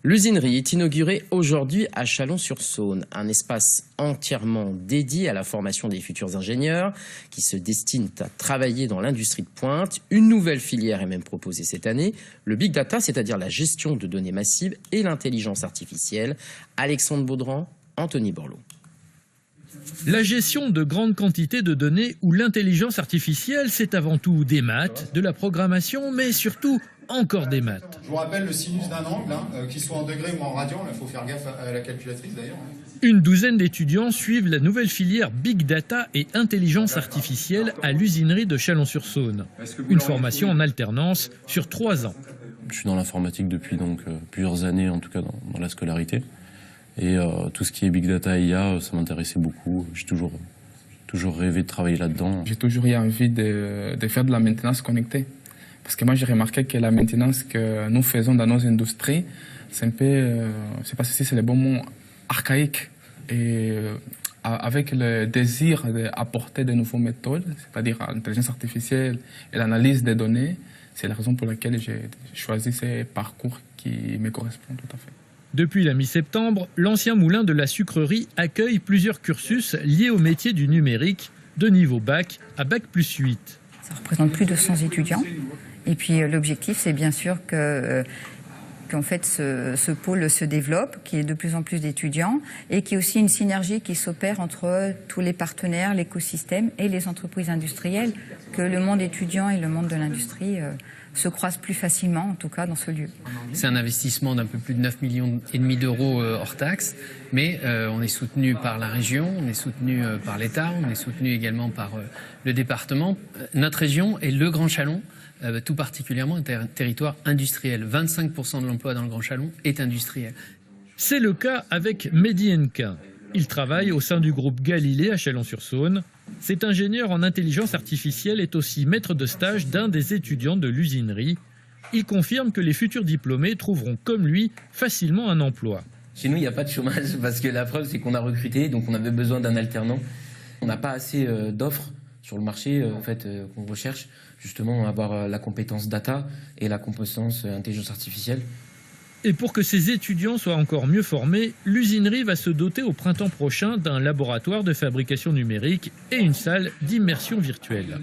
L'usinerie est inaugurée aujourd'hui à Chalon-sur-Saône, un espace entièrement dédié à la formation des futurs ingénieurs qui se destinent à travailler dans l'industrie de pointe. Une nouvelle filière est même proposée cette année, le Big Data, c'est-à-dire la gestion de données massives et l'intelligence artificielle. Alexandre Baudran, Anthony Borloo. La gestion de grandes quantités de données ou l'intelligence artificielle, c'est avant tout des maths, de la programmation, mais surtout encore des maths. Je vous rappelle le sinus d'un angle, qu'il soit en degrés ou en radian, il faut faire gaffe à la calculatrice d'ailleurs. Une douzaine d'étudiants suivent la nouvelle filière Big Data et intelligence artificielle à l'usinerie de Chalon-sur-Saône. Une formation en alternance sur 3 ans. Je suis dans l'informatique depuis plusieurs années, en tout cas dans la scolarité. Et tout ce qui est Big Data et IA, ça m'intéressait beaucoup. J'ai toujours rêvé de travailler là-dedans. J'ai toujours eu envie de faire de la maintenance connectée. Parce que moi, j'ai remarqué que la maintenance que nous faisons dans nos industries, c'est un peu, je sais pas si c'est le bon mot, archaïque. Et avec le désir d'apporter de nouvelles méthodes, c'est-à-dire l'intelligence artificielle et l'analyse des données, c'est la raison pour laquelle j'ai choisi ces parcours qui me correspondent tout à fait. Depuis la mi-septembre, l'ancien moulin de la sucrerie accueille plusieurs cursus liés au métier du numérique, de niveau bac à bac+8. Ça représente plus de 100 étudiants. Et puis l'objectif, c'est bien sûr qu'en fait ce pôle se développe, qu'il y ait de plus en plus d'étudiants et qu'il y ait aussi une synergie qui s'opère entre tous les partenaires, l'écosystème et les entreprises industrielles, que le monde étudiant et le monde de l'industrie se croisent plus facilement, en tout cas dans ce lieu. C'est un investissement d'un peu plus de 9,5 millions d'euros hors taxe, mais on est soutenu par la région, on est soutenu par l'État, on est soutenu également par le département. Notre région est le Grand Chalon, tout particulièrement un territoire industriel. 25% de l'emploi dans le Grand Chalon est industriel. C'est le cas avec Mehdi Hennequin. Il travaille au sein du groupe Galilée à Chalon-sur-Saône. Cet ingénieur en intelligence artificielle est aussi maître de stage d'un des étudiants de l'usinerie. Il confirme que les futurs diplômés trouveront comme lui facilement un emploi. Chez nous, il n'y a pas de chômage parce que la preuve, c'est qu'on a recruté, donc on avait besoin d'un alternant. On n'a pas assez d'offres sur le marché qu'on recherche, justement avoir la compétence data et la compétence intelligence artificielle. Et pour que ces étudiants soient encore mieux formés, l'usinerie va se doter au printemps prochain d'un laboratoire de fabrication numérique et une salle d'immersion virtuelle.